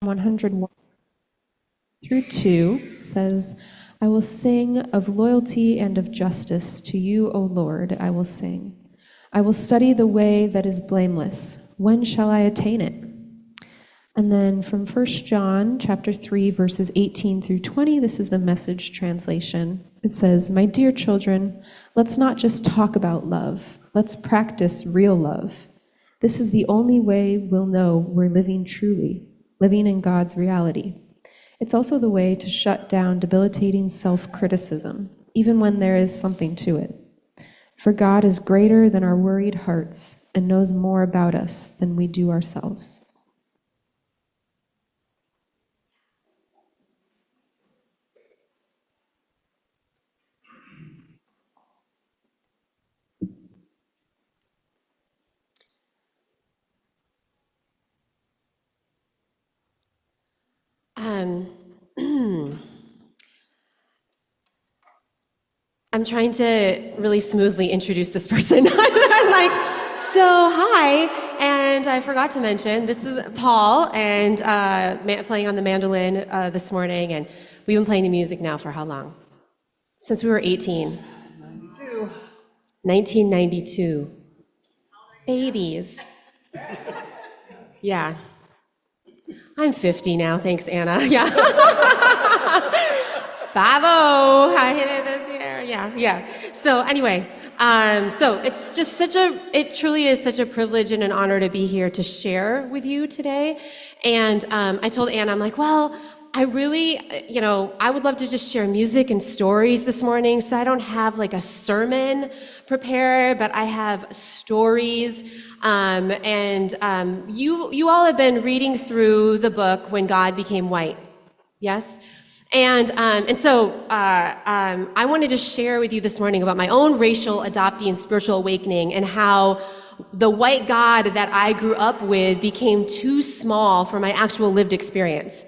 101 through 2 says, I will sing of loyalty and of justice. To you, O Lord, I will sing. I will study the way that is blameless. When shall I attain it? And then from 1 John chapter 3, verses 18 through 20, this is the Message translation. It says, My dear children, let's not just talk about love. Let's practice real love. This is the only way we'll know we're living truly, living in God's reality. It's also the way to shut down debilitating self-criticism, even when there is something to it. For God is greater than our worried hearts and knows more about us than we do ourselves. I'm trying to really smoothly introduce this person. I'm like, so hi, and I forgot to mention, this is Paul, and playing on the mandolin this morning, and we've been playing the music now for how long? Since we were 18. 1992. Babies. Yeah. I'm 50 now, thanks, Anna. Yeah. 50. I hit it this year. Yeah. So anyway, so it's just it truly is such a privilege and an honor to be here to share with you today. And I told Anna, I'm like, well, I really, I would love to just share music and stories this morning. So I don't have like a sermon prepared, but I have stories. You all have been reading through the book When God Became White. Yes? And so I wanted to share with you this morning about my own racial adoptee and spiritual awakening and how the white God that I grew up with became too small for my actual lived experience.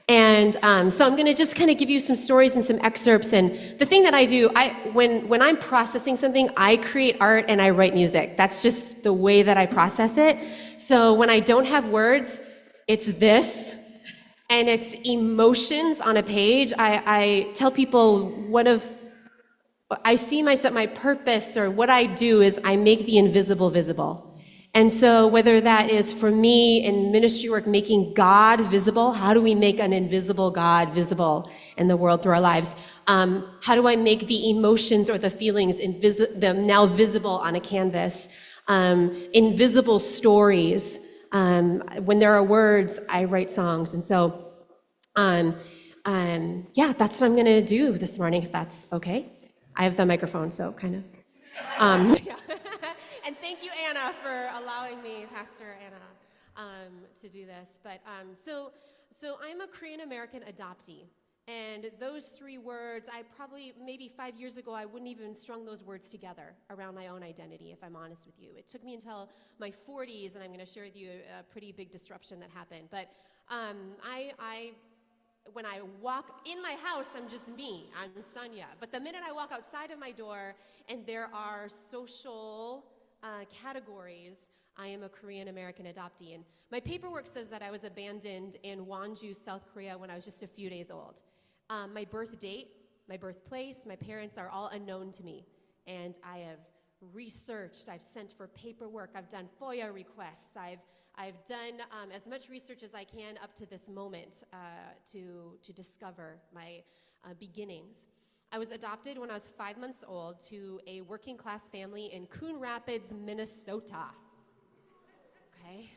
And so I'm going to just kind of give you some stories and some excerpts. And the thing that I do, when I'm processing something, I create art and I write music. That's just the way that I process it. So when I don't have words, it's this. And it's emotions on a page. I tell people I see my purpose or what I do is I make the invisible visible. And so whether that is for me in ministry work, making God visible, how do we make an invisible God visible in the world through our lives? How do I make the emotions or the feelings them now visible on a canvas? Invisible stories. When there are words, I write songs. And so, that's what I'm going to do this morning, if that's okay. I have the microphone, so kind of. Yeah. And thank you, Anna, for allowing me, Pastor Anna, to do this. But so I'm a Korean American adoptee. And those three words, maybe 5 years ago, I wouldn't even strung those words together around my own identity, if I'm honest with you. It took me until my 40s, and I'm going to share with you a pretty big disruption that happened. But when I walk in my house, I'm just me. I'm Sunia. But the minute I walk outside of my door, and there are social categories, I am a Korean American adoptee. And my paperwork says that I was abandoned in Wonju, South Korea when I was just a few days old. My birth date, my birthplace, my parents are all unknown to me. And I have researched, I've sent for paperwork, I've done FOIA requests, I've done as much research as I can up to this moment to discover my beginnings. I was adopted when I was 5 months old to a working class family in Coon Rapids, Minnesota. Okay?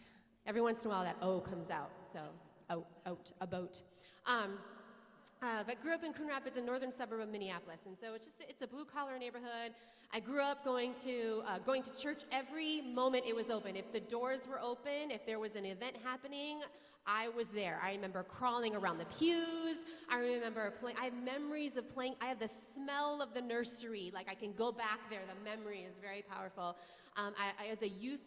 Every once in a while that O comes out, so out, a boat. But grew up in Coon Rapids, a northern suburb of Minneapolis, and so it's a blue-collar neighborhood. I grew up going to church every moment it was open. If the doors were open, if there was an event happening, I was there. I remember crawling around the pews. I remember playing. I have memories of playing. I have the smell of the nursery. Like I can go back there. The memory is very powerful. I was a youth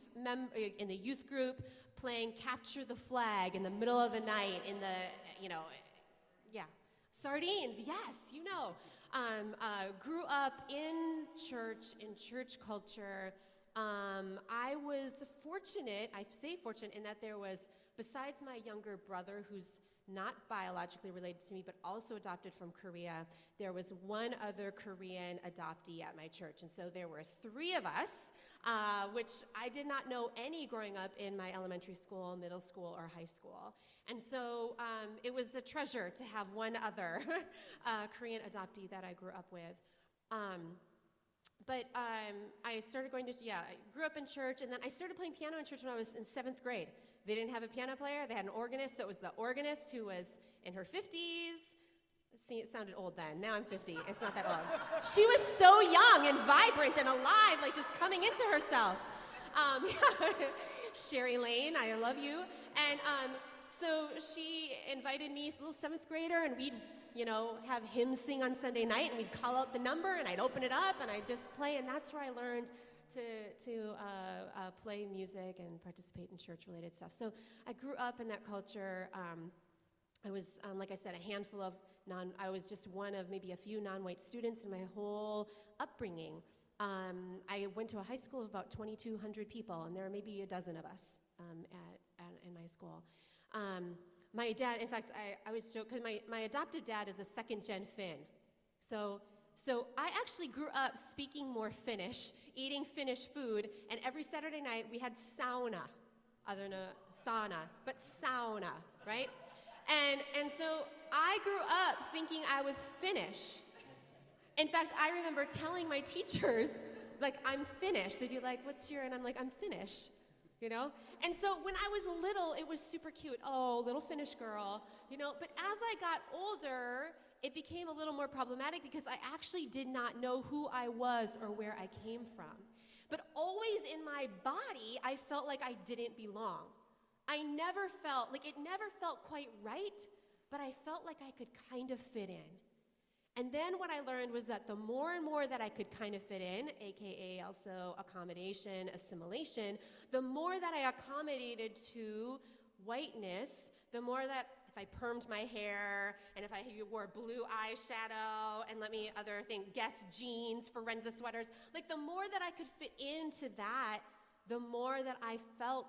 in the youth group, playing capture the flag in the middle of the night in the, sardines, yes, grew up in church culture. I was fortunate, I say fortunate, in that there was besides my younger brother, who's not biologically related to me, but also adopted from Korea, there was one other Korean adoptee at my church. And so there were 3 of us, which I did not know any growing up in my elementary school, middle school, or high school. And so it was a treasure to have one other Korean adoptee that I grew up with. But I started going to, I grew up in church, and then I started playing piano in church when I was in 7th grade. They didn't have a piano player, they had an organist, so it was the organist who was in her 50s. See, it sounded old then. Now I'm 50, it's not that old. She was so young and vibrant and alive, like just coming into herself. Sherry Lane, I love you. And so she invited me, a little 7th grader, and we'd have hymns sing on Sunday night, and we'd call out the number, and I'd open it up, and I'd just play, and that's where I learned to play music and participate in church-related stuff. So I grew up in that culture. I was, like I said, a handful of I was just one of maybe a few non-white students in my whole upbringing. I went to a high school of about 2,200 people, and there were maybe a dozen of us in my school. My dad, in fact, I always joke, because my adopted dad is a second-gen Finn. So I actually grew up speaking more Finnish, eating Finnish food, and every Saturday night we had sauna, other than a sauna, but sauna, right? And so I grew up thinking I was Finnish. In fact, I remember telling my teachers, like, I'm Finnish. They'd be like, what's your, and I'm like, I'm Finnish. And so when I was little, it was super cute. Oh, little Finnish girl, But as I got older, it became a little more problematic because I actually did not know who I was or where I came from. But always in my body, I felt like I didn't belong. I never felt, it never felt quite right, but I felt like I could kind of fit in. And then what I learned was that the more and more that I could kind of fit in, AKA also accommodation, assimilation, the more that I accommodated to whiteness, the more that if I permed my hair, and if I wore blue eyeshadow, and Guess jeans, Forenza sweaters, the more that I could fit into that, the more that I felt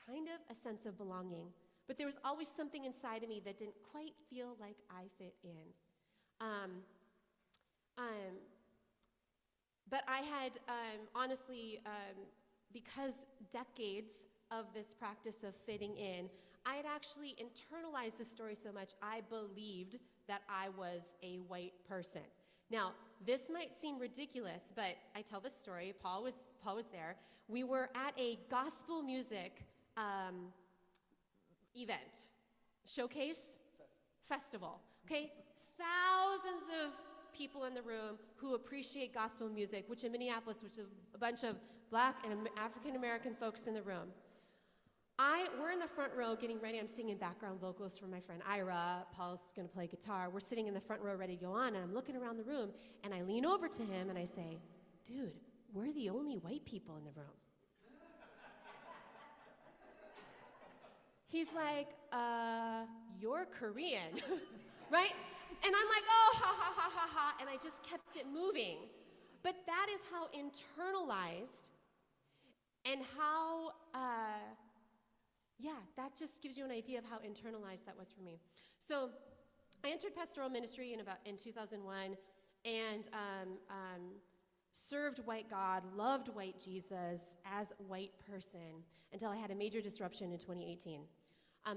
kind of a sense of belonging. But there was always something inside of me that didn't quite feel like I fit in. But I had, honestly, because decades of this practice of fitting in, I had actually internalized this story so much, I believed that I was a white person. Now, this might seem ridiculous, but I tell this story. Paul was there. We were at a gospel music event, showcase, festival, okay? Thousands of people in the room who appreciate gospel music, which in Minneapolis, which is a bunch of Black and African-American folks in the room. We're in the front row getting ready. I'm singing background vocals for my friend Ira. Paul's going to play guitar. We're sitting in the front row ready to go on, and I'm looking around the room, and I lean over to him, and I say, dude, we're the only white people in the room. He's like, you're Korean, right? And I'm like, oh, ha, ha, ha, ha, ha, and I just kept it moving. But that is how internalized and how, that just gives you an idea of how internalized that was for me. So I entered pastoral ministry in 2001 and served white God, loved white Jesus as a white person until I had a major disruption in 2018.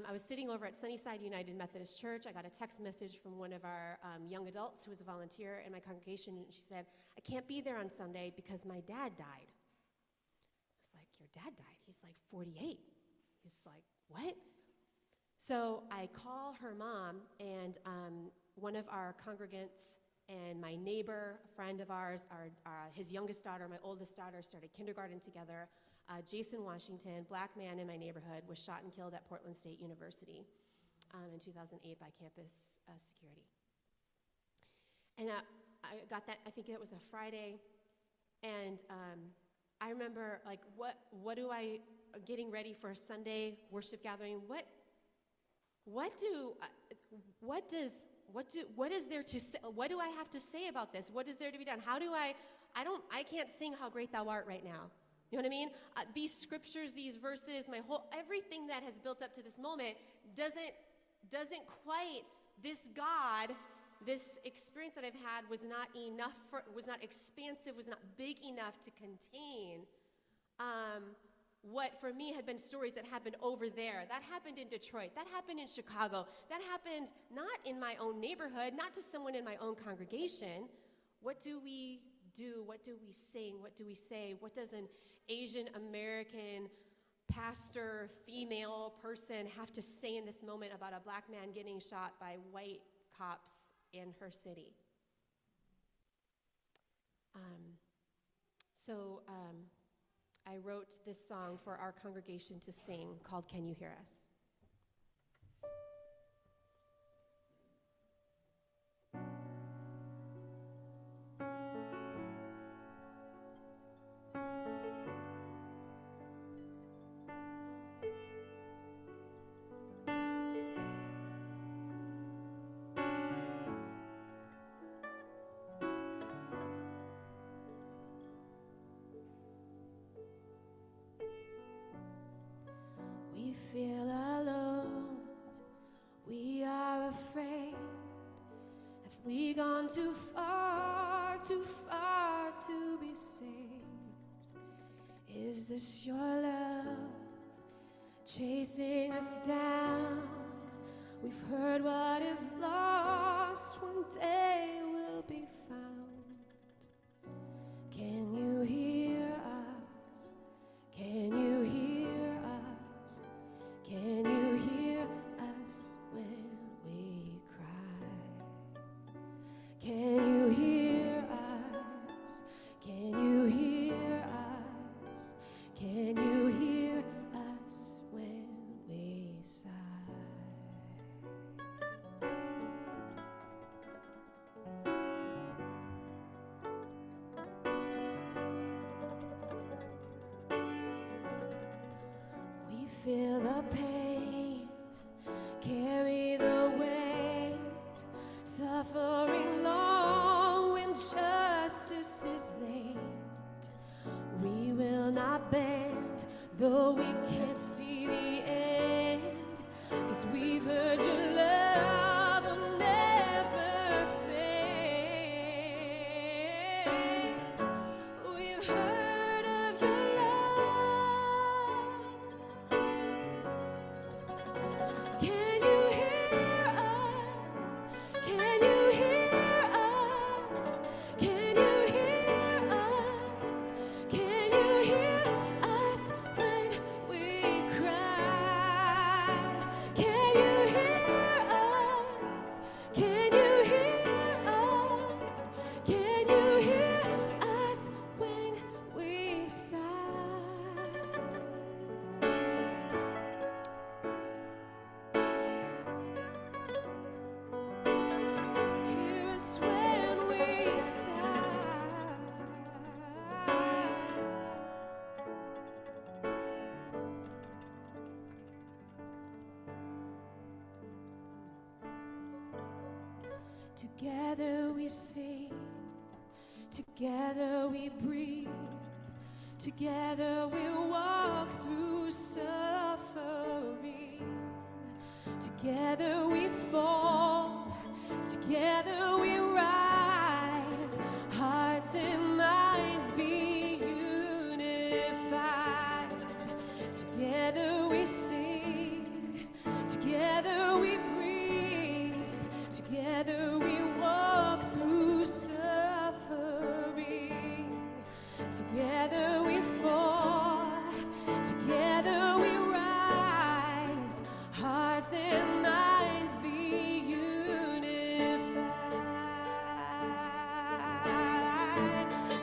I was sitting over at Sunnyside United Methodist Church. I got a text message from one of our young adults who was a volunteer in my congregation, and she said, I can't be there on Sunday because my dad died. I was like, your dad died? He's like 48. He's like, what? So I call her mom, and one of our congregants and my neighbor, a friend of ours, his youngest daughter, my oldest daughter, started kindergarten together. Jason Washington, Black man in my neighborhood, was shot and killed at Portland State University in 2008 by campus security. And I got that, I think it was a Friday, and I remember, getting ready for a Sunday worship gathering, what is there to say? What do I have to say about this? What is there to be done? I can't sing How Great Thou Art right now. You know what I mean? These scriptures, these verses, everything that has built up to this moment doesn't quite, this God, this experience that I've had was not expansive, was not big enough to contain what for me had been stories that happened over there. That happened in Detroit. That happened in Chicago. That happened not in my own neighborhood, not to someone in my own congregation. What do we do? What do we sing? What do we say? What does an Asian American pastor, female person have to say in this moment about a black man getting shot by white cops in her city? I wrote this song for our congregation to sing called Can You Hear Us? We feel alone, we are afraid. Have we gone too far to be saved? Is this your love chasing us down? We've heard what is lost one day will be found. Can you hear us? Can you hear us? Can you hear us when we cry? Can you hear us? Can you hear us? Can you hear us when we sigh? We feel the pain, carry the weight, suffering long when justice is late. We will not bend, though we can't see the end, 'cause we've heard your love will never fade. We've heard of your love. Can you hear us? Can you hear us? Can you hear us? Can you hear us when we cry? Can you hear us? Can you hear us? Can you hear us when we sigh? Hear us when we sigh. Together we sing, together we breathe, together we walk through suffering. Together we fall, together we rise, hearts and minds be unified. Together we sing, together we breathe, together we walk through suffering. Together we fall, together we rise, hearts and minds be unified,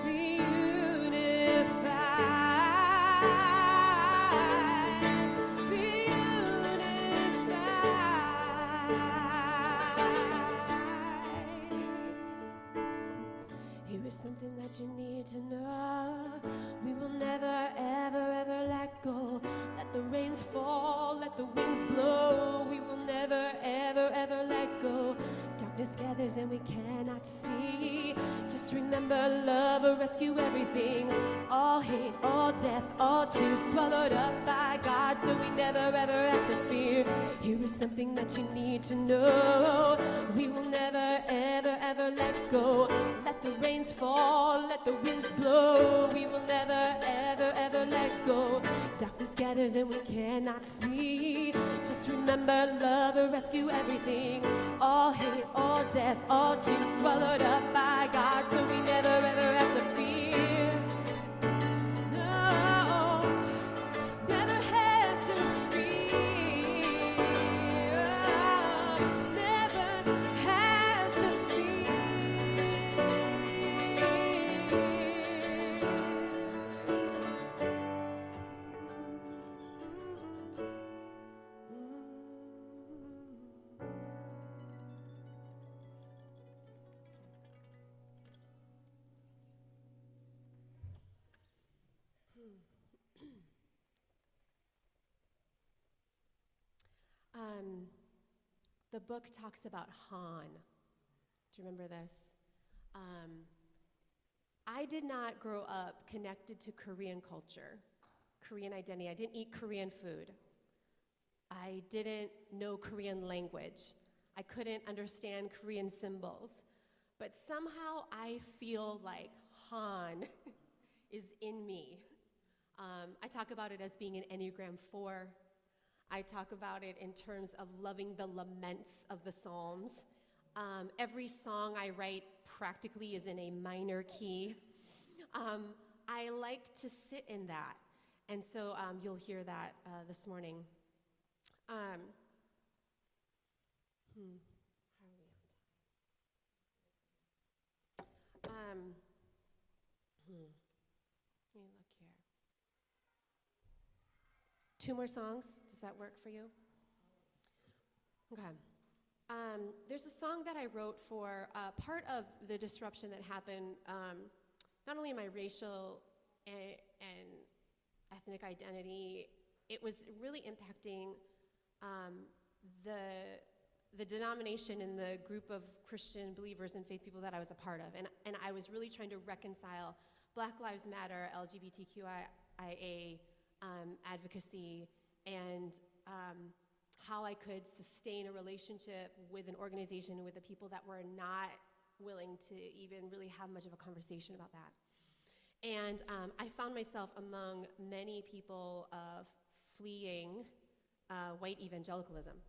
be unified, be unified. Here is something that you need to know. We will never, ever, ever let go. Let the rains fall, let the winds blow. We will never, ever, ever let go. Darkness gathers and we cannot see. Just Just remember love will rescue everything. All hate, all death, all tears swallowed up by God, so we never ever have to fear. Here is something that you need to know. We will never ever ever let go. Let the rains fall, let the winds blow. We will never ever ever let go. Darkness gathers and we cannot see. Just remember love will rescue everything. All hate, all death, all tears swallowed up by God, so we never ever have to fear. No, never have to fear. Never have to fear. The book talks about Han. Do you remember this? I did not grow up connected to Korean culture, Korean identity. I didn't eat Korean food. I didn't know Korean language. I couldn't understand Korean symbols. But somehow I feel like Han is in me. I talk about it as being an Enneagram 4. I talk about it in terms of loving the laments of the Psalms. Every song I write practically is in a minor key. I like to sit in that, and so you'll hear that this morning. How are we on time? Let me look here. 2 more songs. Does that work for you? Okay. There's a song that I wrote for part of the disruption that happened, not only in my racial and ethnic identity, it was really impacting the denomination and the group of Christian believers and faith people that I was a part of. And I was really trying to reconcile Black Lives Matter, LGBTQIA advocacy, and how I could sustain a relationship with an organization with the people that were not willing to even really have much of a conversation about that. And I found myself among many people fleeing white evangelicalism.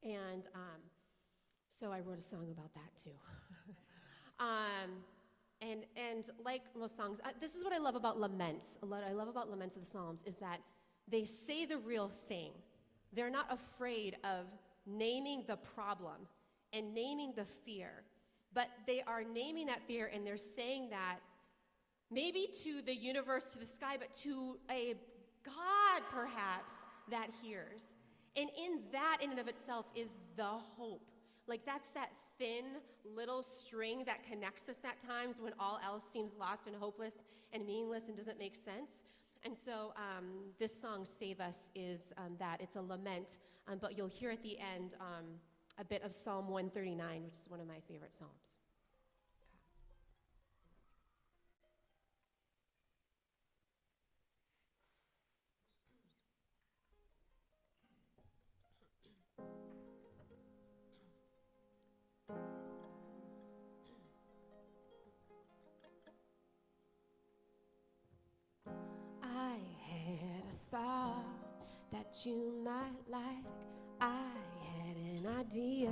And so I wrote a song about that too. And like most songs, this is what I love about laments. I love about laments of the Psalms is that they say the real thing. They're not afraid of naming the problem and naming the fear, but they are naming that fear and they're saying that maybe to the universe, to the sky, but to a God perhaps that hears. And in that in and of itself is the hope. Like that's that thin little string that connects us at times when all else seems lost and hopeless and meaningless and doesn't make sense. And so this song, Save Us, is that. It's a lament, but you'll hear at the end a bit of Psalm 139, which is one of my favorite psalms. I had a thought that you might like. I had an idea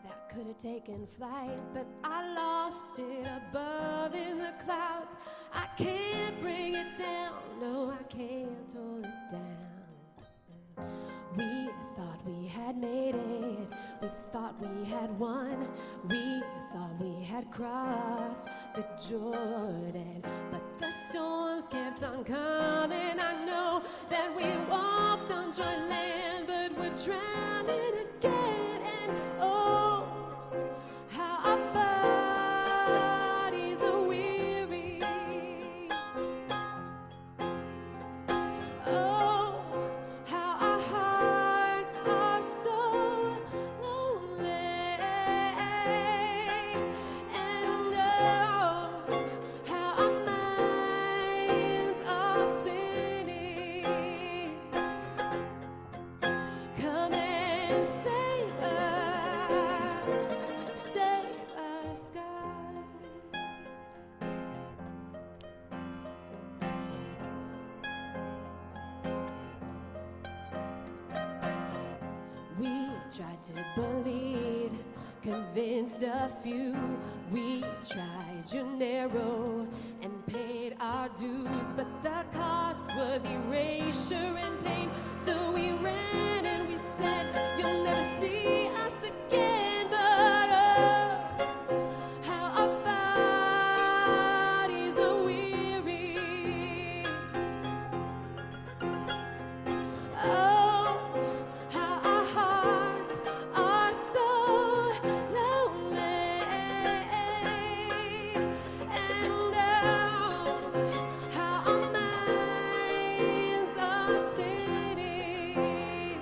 that could have taken flight, but I lost it above in the clouds. I can't bring it down, no, I can't hold it down. We thought we had made it, we thought we had won, we thought we had crossed the Jordan, but the storms kept on coming. I know that we walked on dry land, but we're drowning again. And oh, how our bodies are weary. Oh, how our hearts are so lonely. And tried to believe, convinced a few. We tried you narrow and paid our dues, but the cost was erasure and pain. So we ran and we said, you'll never see us again. But oh, how our bodies are weary. Oh, how our hearts are so lonely. And oh, how our minds are spinning.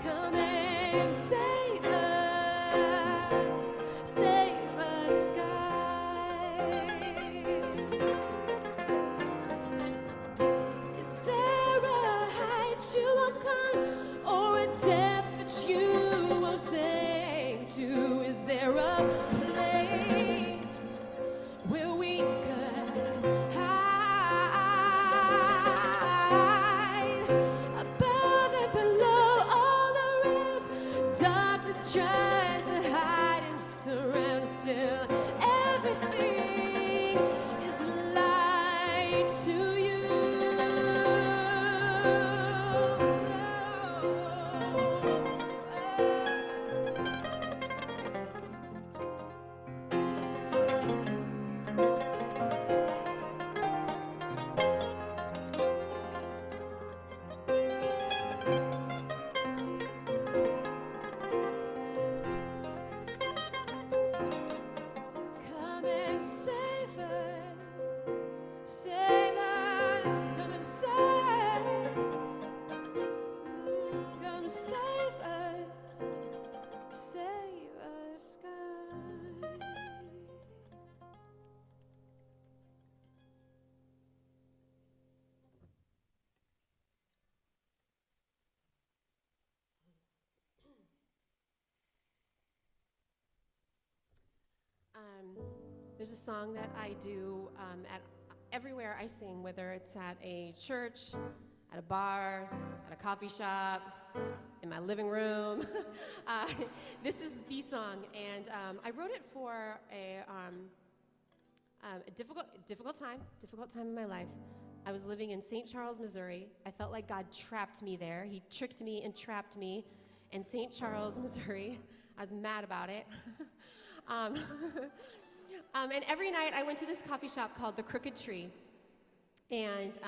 Come and save us, God. Is there a height you won't climb, or a depth that you won't sink to? Is there a place where we could hide? Above and below, all around, darkness tries to hide and surround. Still, everything is light to you. Come and save us, come and save us, God. There's a song that I do at everywhere I sing, whether it's at a church, at a bar, at a coffee shop, in my living room. This is the song, and I wrote it for a difficult time in my life. I was living in St. Charles, Missouri. I felt like God trapped me there. He tricked me and trapped me in St. Charles, Missouri. I was mad about it. And every night I went to this coffee shop called the Crooked Tree, and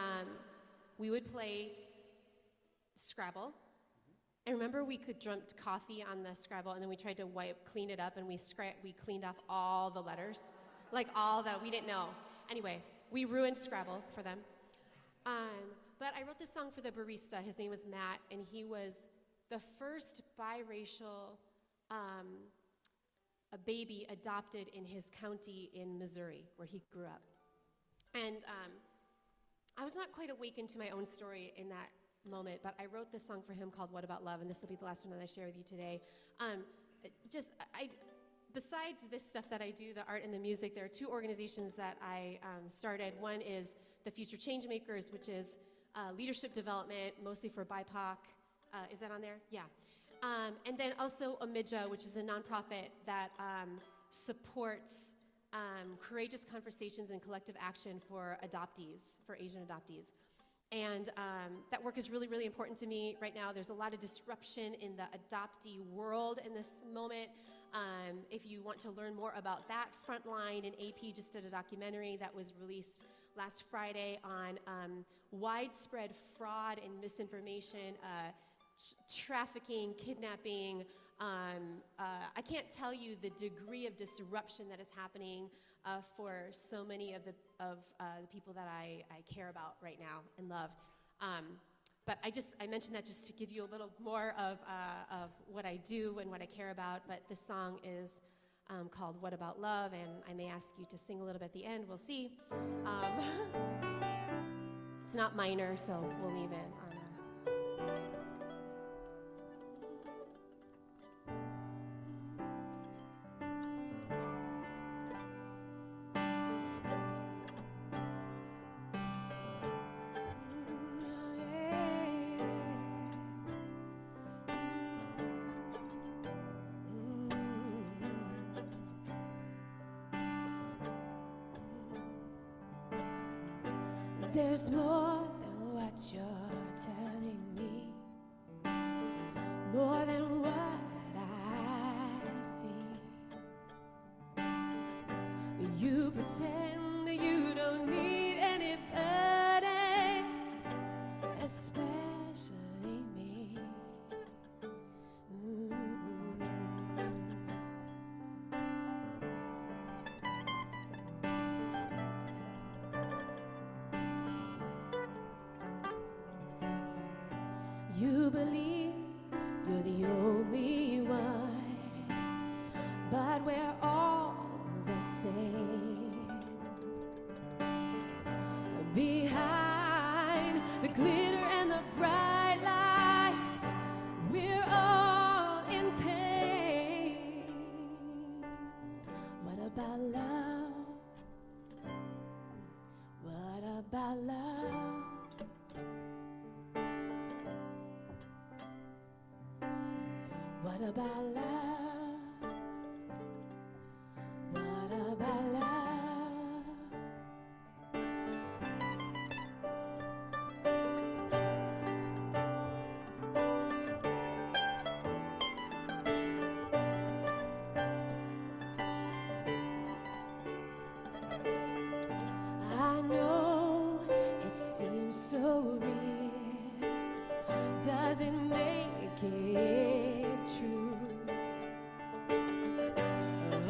we would play Scrabble. And remember, we could drink coffee on the Scrabble, and then we tried to clean it up, and we cleaned off all the letters, like all that we didn't know. Anyway, we ruined Scrabble for them. But I wrote this song for the barista. His name was Matt, and he was the first biracial a baby adopted in his county in Missouri, where he grew up. And I was not quite awakened to my own story in that moment, but I wrote this song for him called What About Love, and this will be the last one that I share with you today. Besides this stuff that I do, the art and the music, there are two organizations that I started. One is the Future Changemakers, which is leadership development, mostly for BIPOC. Is that on there? Yeah. And then also Amidja, which is a nonprofit that supports courageous conversations and collective action for adoptees, for Asian adoptees. And that work is really, really important to me right now. There's a lot of disruption in the adoptee world in this moment. If you want to learn more about that, Frontline and AP just did a documentary that was released last Friday on widespread fraud and misinformation, trafficking, kidnapping. I can't tell you the degree of disruption that is happening for so many of the people that I care about right now and love. But I mentioned that just to give you a little more of what I do and what I care about. But this song is called What About Love, and I may ask you to sing a little bit at the end. We'll see. It's not minor, so we'll leave it on There's more than what you're telling me, more than what I see. You pretend that you don't need anybody, especially me. You believe you're the only one, but we're all the same. Behind the glitter and the bright lights, we're all in pain. What about love? What about love? What about love? What about love? I know it seems so real. Does it make it true?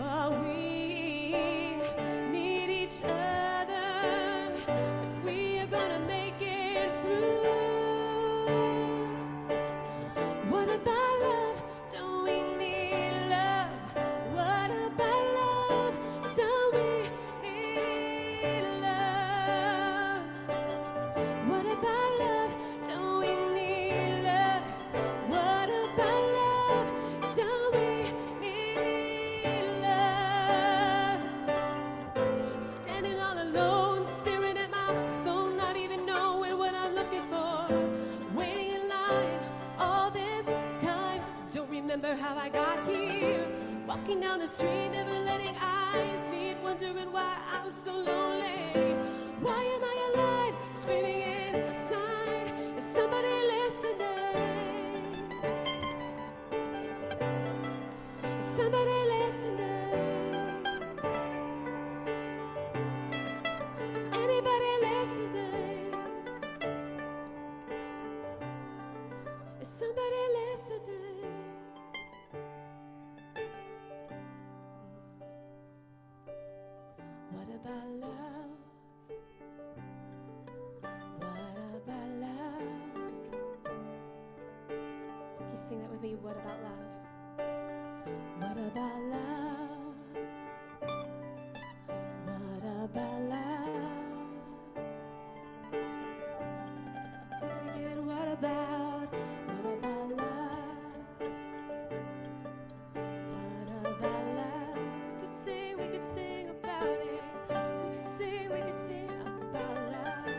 Oh, we need each other if we are gonna make it through. What about love? Don't we need love? What about love? Don't we need love? What about love? Don't we need love? What about love? Don't we need love? Standing all alone, staring at my phone, not even knowing what I'm looking for. Waiting in line all this time, don't remember how I got here. Walking down the street, never letting eyes meet, wondering why I was so lonely. Why am I alive? Screaming inside. Is somebody listening? Is somebody listening? Is anybody listening? Is somebody listening? What about love? What about love? Can you sing that with me? What about love? What about love? What about love? Sing it again. What about love? What about love? We could sing about it. We could sing about love.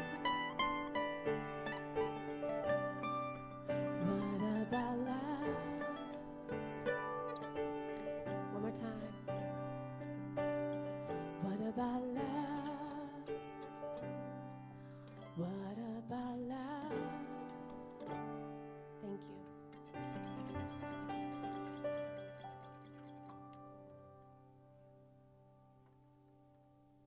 What about love? One more time. What about love?